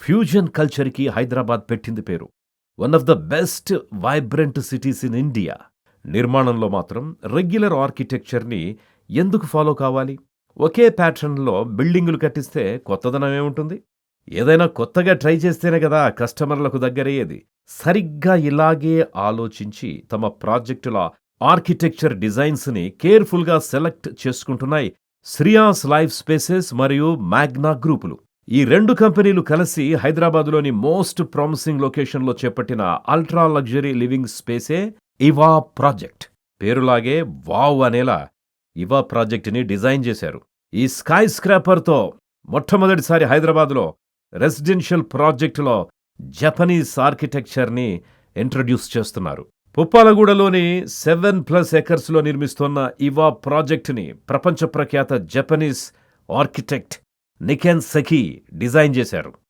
Fusion కల్చర్కి Hyderabad పెట్టింది పేరు. One of the best vibrant cities in India. నిర్మాణంలో మాత్రం రెగ్యులర్ ఆర్కిటెక్చర్ని ఎందుకు ఫాలో కావాలి? ఒకే ప్యాటర్న్లో బిల్డింగులు కట్టిస్తే కొత్తదనం ఏముంటుంది? ఏదైనా కొత్తగా ట్రై చేస్తేనే కదా కస్టమర్లకు దగ్గరయ్యేది. సరిగ్గా ఇలాగే ఆలోచించి తమ ప్రాజెక్టుల ఆర్కిటెక్చర్ డిజైన్స్ని కేర్ఫుల్గా సెలెక్ట్ చేసుకుంటున్నాయి శ్రియాస్ లైఫ్ స్పేసెస్ మరియు మ్యాగ్నా గ్రూపులు. ఈ రెండు కంపెనీలు కలిసి హైదరాబాద్లోని మోస్ట్ ప్రామిసింగ్ లొకేషన్లో చేపట్టిన అల్ట్రా లగ్జరీ లివింగ్ స్పేసే ఇవా ప్రాజెక్ట్. పేరులాగే వావ్ అనేలా ఇవా ప్రాజెక్టుని డిజైన్ చేశారు. ఈ స్కై స్క్రాపర్తో మొట్టమొదటిసారి హైదరాబాద్లో రెసిడెన్షియల్ ప్రాజెక్టులో జపనీస్ ఆర్కిటెక్చర్ని ఇంట్రడ్యూస్ చేస్తున్నారు. పుప్పాలగూడలోని 7+ ఎకర్స్లో నిర్మిస్తున్న ఇవా ప్రాజెక్టుని ప్రపంచ ప్రఖ్యాత జపనీస్ ఆర్కిటెక్ట్ నికెన్ సెకి డిజైన్ చేశారు.